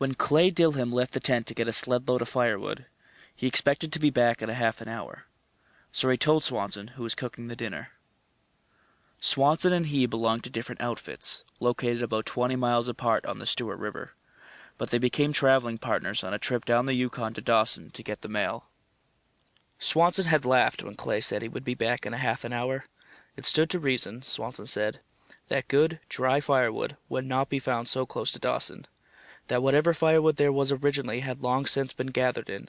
When Clay Dilham left the tent to get a sled load of firewood, he expected to be back in a half an hour, so he told Swanson, who was cooking the dinner. Swanson and he belonged to different outfits, located about 20 miles apart on the Stewart River, but they became traveling partners on a trip down the Yukon to Dawson to get the mail. Swanson had laughed when Clay said he would be back in a half an hour. It stood to reason, Swanson said, that good, dry firewood would not be found so close to Dawson, that whatever firewood there was originally had long since been gathered in,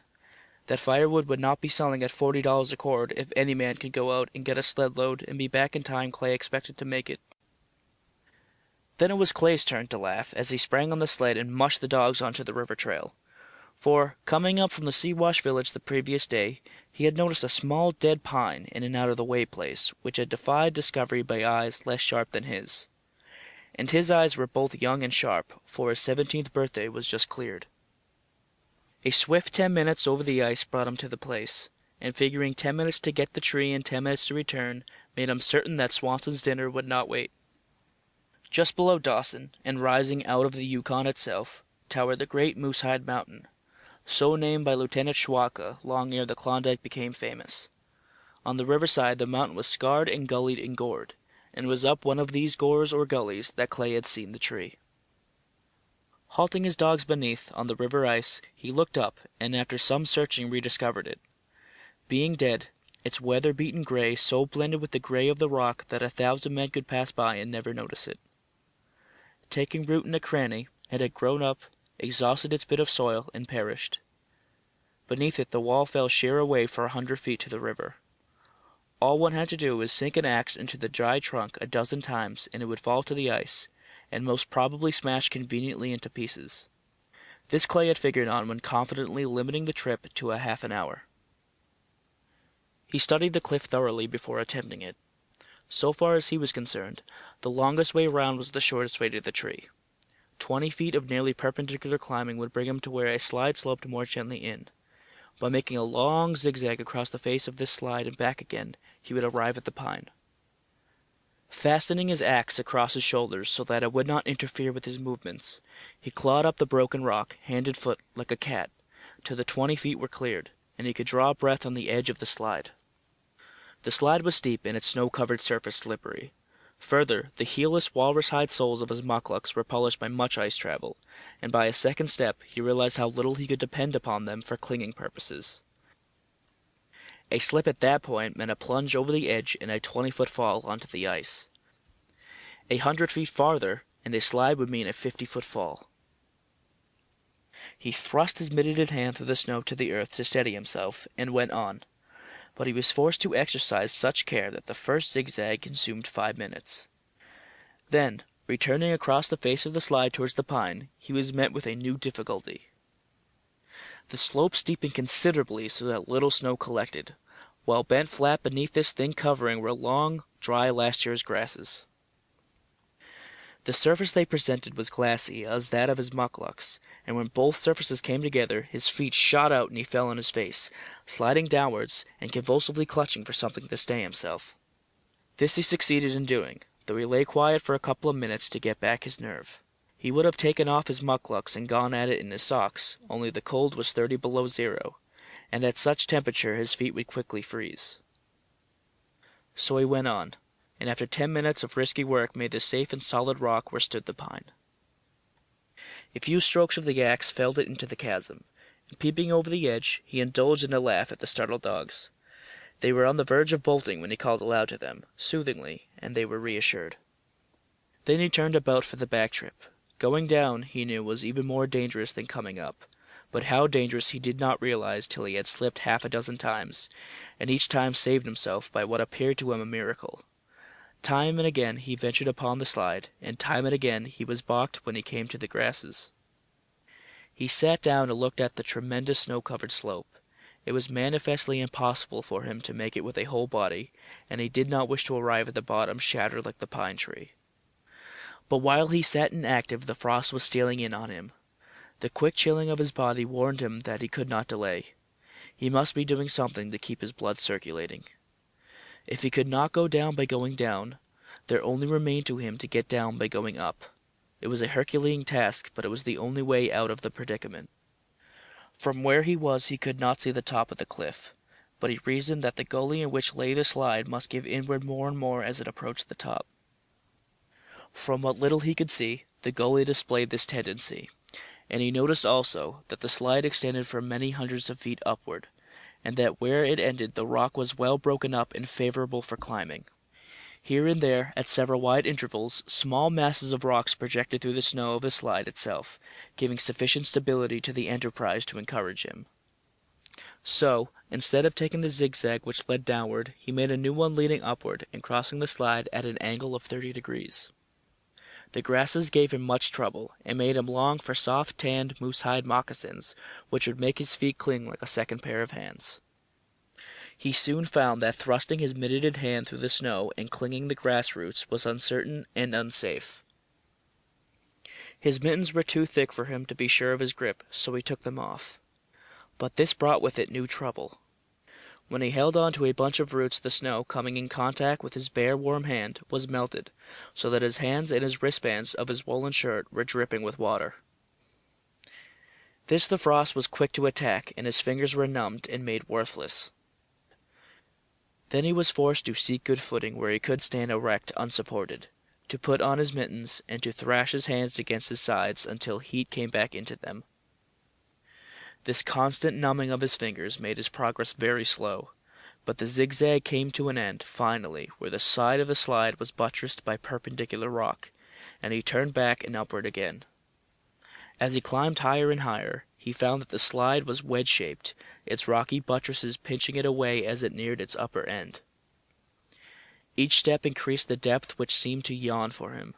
that firewood would not be selling at $40 a cord if any man could go out and get a sled load and be back in time Clay expected to make it. Then it was Clay's turn to laugh as he sprang on the sled and mushed the dogs onto the river trail. For, coming up from the Siwash village the previous day, he had noticed a small dead pine in an out-of-the-way place, which had defied discovery by eyes less sharp than his. And his eyes were both young and sharp, for his 17th birthday was just cleared. A swift 10 minutes over the ice brought him to the place, and figuring 10 minutes to get the tree and 10 minutes to return made him certain that Swanson's dinner would not wait. Just below Dawson, and rising out of the Yukon itself, towered the great Moosehide Mountain, so named by Lieutenant Schwatka long ere the Klondike became famous. On the riverside the mountain was scarred and gullied and gored, and it was up one of these gores or gullies that Clay had seen the tree. Halting his dogs beneath, on the river ice, he looked up, and after some searching rediscovered it. Being dead, its weather-beaten gray so blended with the gray of the rock that 1,000 men could pass by and never notice it. Taking root in a cranny, it had grown up, exhausted its bit of soil, and perished. Beneath it the wall fell sheer away for 100 feet to the river. All one had to do was sink an axe into the dry trunk a dozen times and it would fall to the ice, and most probably smash conveniently into pieces. This Clay had figured on when confidently limiting the trip to a half an hour. He studied the cliff thoroughly before attempting it. So far as he was concerned, the longest way around was the shortest way to the tree. 20 feet of nearly perpendicular climbing would bring him to where a slide sloped more gently in. By making a long zigzag across the face of this slide and back again, he would arrive at the pine. Fastening his axe across his shoulders so that it would not interfere with his movements, he clawed up the broken rock, hand and foot, like a cat, till the 20 feet were cleared, and he could draw breath on the edge of the slide. The slide was steep and its snow-covered surface slippery. Further, the heelless walrus-hide soles of his mukluks were polished by much ice travel, and by a second step he realized how little he could depend upon them for clinging purposes. A slip at that point meant a plunge over the edge and a 20-foot fall onto the ice. 100 feet farther, and a slide would mean a 50-foot fall. He thrust his mitted hand through the snow to the earth to steady himself, and went on. But he was forced to exercise such care that the first zigzag consumed 5 minutes. Then, returning across the face of the slide towards the pine, he was met with a new difficulty. The slope steepened considerably so that little snow collected, while bent flat beneath this thin covering were long, dry last year's grasses. The surface they presented was glassy as that of his mukluks, and when both surfaces came together, his feet shot out and he fell on his face, sliding downwards and convulsively clutching for something to stay himself. This he succeeded in doing, though he lay quiet for a couple of minutes to get back his nerve. He would have taken off his mukluks and gone at it in his socks, only the cold was 30 below zero, and at such temperature his feet would quickly freeze. So he went on, and after 10 minutes of risky work made the safe and solid rock where stood the pine. A few strokes of the axe felled it into the chasm, and peeping over the edge, he indulged in a laugh at the startled dogs. They were on the verge of bolting when he called aloud to them, soothingly, and they were reassured. Then he turned about for the back trip. Going down, he knew, was even more dangerous than coming up, but how dangerous he did not realize till he had slipped half a dozen times, and each time saved himself by what appeared to him a miracle. Time and again he ventured upon the slide, and time and again he was balked when he came to the grasses. He sat down and looked at the tremendous snow-covered slope. It was manifestly impossible for him to make it with a whole body, and he did not wish to arrive at the bottom shattered like the pine tree. But while he sat inactive the frost was stealing in on him. The quick chilling of his body warned him that he could not delay. He must be doing something to keep his blood circulating. If he could not go down by going down, there only remained to him to get down by going up. It was a Herculean task, but it was the only way out of the predicament. From where he was he could not see the top of the cliff, but he reasoned that the gully in which lay the slide must give inward more and more as it approached the top. From what little he could see, the gully displayed this tendency, and he noticed also that the slide extended for many hundreds of feet upward, and that where it ended the rock was well broken up and favorable for climbing. Here and there, at several wide intervals, small masses of rocks projected through the snow of the slide itself, giving sufficient stability to the enterprise to encourage him. So, instead of taking the zigzag which led downward, he made a new one leading upward and crossing the slide at an angle of 30 degrees. The grasses gave him much trouble, and made him long for soft tanned moose-hide moccasins, which would make his feet cling like a second pair of hands. He soon found that thrusting his mittened hand through the snow and clinging the grass roots was uncertain and unsafe. His mittens were too thick for him to be sure of his grip, so he took them off. But this brought with it new trouble. When he held on to a bunch of roots, the snow, coming in contact with his bare warm hand, was melted, so that his hands and his wristbands of his woolen shirt were dripping with water. This the frost was quick to attack, and his fingers were numbed and made worthless. Then he was forced to seek good footing where he could stand erect unsupported, to put on his mittens, and to thrash his hands against his sides until heat came back into them. This constant numbing of his fingers made his progress very slow, but the zigzag came to an end, finally, where the side of the slide was buttressed by perpendicular rock, and he turned back and upward again. As he climbed higher and higher, he found that the slide was wedge-shaped, its rocky buttresses pinching it away as it neared its upper end. Each step increased the depth which seemed to yawn for him.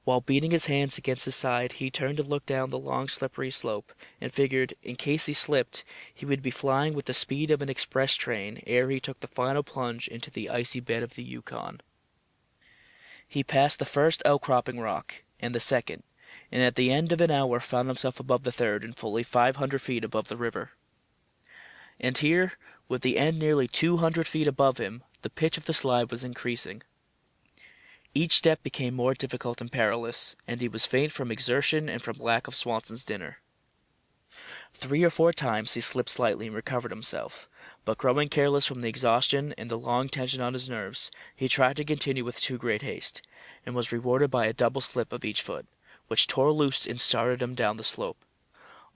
While beating his hands against his side, he turned to look down the long slippery slope, and figured, in case he slipped, he would be flying with the speed of an express train ere he took the final plunge into the icy bed of the Yukon. He passed the first outcropping rock, and the second, and at the end of an hour found himself above the third and fully 500 feet above the river. And here, with the end nearly 200 feet above him, the pitch of the slide was increasing. Each step became more difficult and perilous, and he was faint from exertion and from lack of Swanson's dinner. 3 or 4 times he slipped slightly and recovered himself, but growing careless from the exhaustion and the long tension on his nerves, he tried to continue with too great haste, and was rewarded by a double slip of each foot, which tore loose and started him down the slope.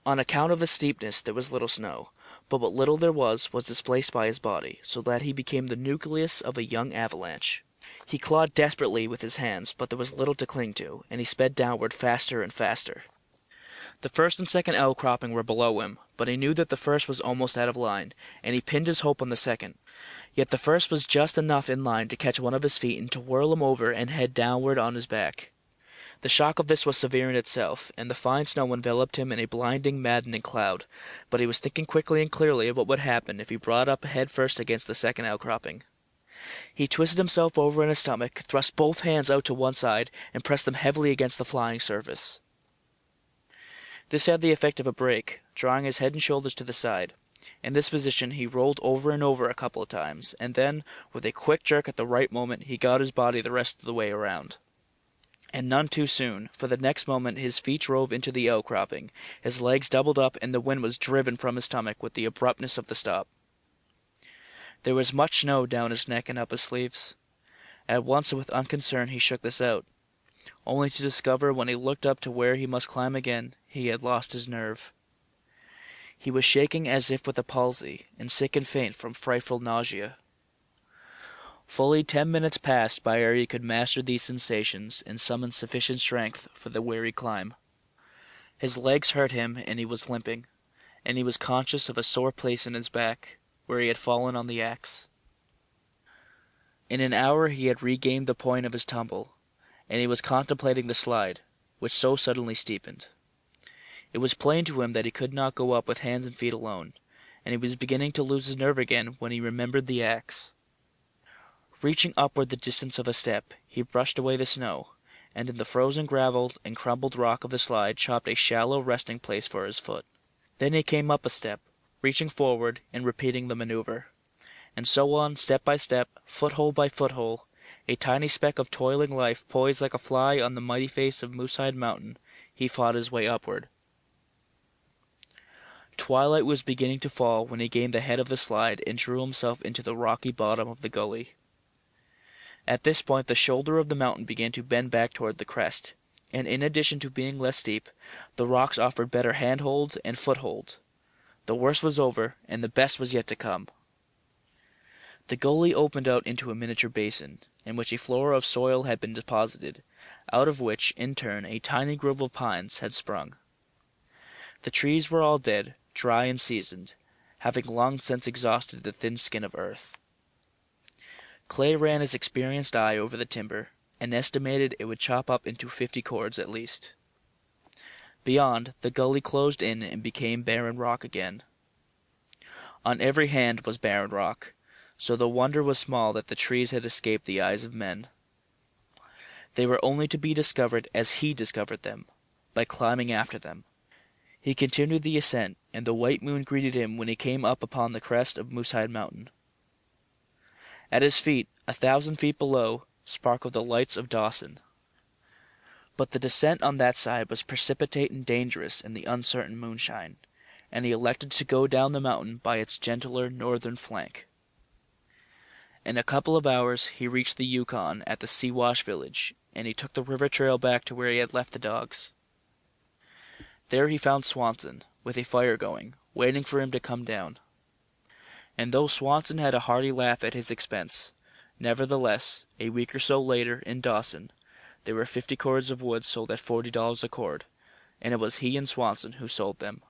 On account of the steepness there was little snow, but what little there was displaced by his body, so that he became the nucleus of a young avalanche. He clawed desperately with his hands, but there was little to cling to, and he sped downward faster and faster. The first and second outcropping were below him, but he knew that the first was almost out of line, and he pinned his hope on the second. Yet the first was just enough in line to catch one of his feet and to whirl him over and head downward on his back. The shock of this was severe in itself, and the fine snow enveloped him in a blinding, maddening cloud, but he was thinking quickly and clearly of what would happen if he brought up head first against the second outcropping. He twisted himself over in his stomach, thrust both hands out to one side, and pressed them heavily against the flying surface. This had the effect of a brake, drawing his head and shoulders to the side. In this position he rolled over and over a couple of times, and then, with a quick jerk at the right moment, he got his body the rest of the way around. And none too soon, for the next moment his feet drove into the outcropping, his legs doubled up, and the wind was driven from his stomach with the abruptness of the stop. There was much snow down his neck and up his sleeves. At once and with unconcern he shook this out, only to discover when he looked up to where he must climb again, he had lost his nerve. He was shaking as if with a palsy, and sick and faint from frightful nausea. Fully 10 minutes passed by ere he could master these sensations and summon sufficient strength for the weary climb. His legs hurt him, and he was limping, and he was conscious of a sore place in his back, where he had fallen on the axe. In an hour he had regained the point of his tumble, and he was contemplating the slide, which so suddenly steepened. It was plain to him that he could not go up with hands and feet alone, and he was beginning to lose his nerve again when he remembered the axe. Reaching upward the distance of a step, he brushed away the snow, and in the frozen gravel and crumbled rock of the slide chopped a shallow resting place for his foot. Then he came up a step, reaching forward and repeating the maneuver, and so on step by step, foothold by foothold, A tiny speck of toiling life poised like a fly on the mighty face of Moosehide Mountain, he fought his way upward. Twilight was beginning to fall when he gained the head of the slide and drew himself into the rocky bottom of the gully. At this point the shoulder of the mountain began to bend back toward the crest, and in addition to being less steep, the rocks offered better handhold and foothold. The worst was over, and the best was yet to come. The gully opened out into a miniature basin, in which a floor of soil had been deposited, out of which, in turn, a tiny grove of pines had sprung. The trees were all dead, dry and seasoned, having long since exhausted the thin skin of earth. Clay ran his experienced eye over the timber, and estimated it would chop up into 50 cords at least. Beyond, the gully closed in and became barren rock again. On every hand was barren rock, so the wonder was small that the trees had escaped the eyes of men. They were only to be discovered as he discovered them, by climbing after them. He continued the ascent, and the white moon greeted him when he came up upon the crest of Moosehide Mountain. At his feet, 1,000 feet below, sparkled the lights of Dawson. But the descent on that side was precipitate and dangerous in the uncertain moonshine, and he elected to go down the mountain by its gentler northern flank. In a couple of hours he reached the Yukon at the Siwash village, and he took the river trail back to where he had left the dogs. There he found Swanson, with a fire going, waiting for him to come down. And though Swanson had a hearty laugh at his expense, nevertheless, a week or so later, in Dawson, there were 50 cords of wood sold at $40 a cord, and it was he and Swanson who sold them.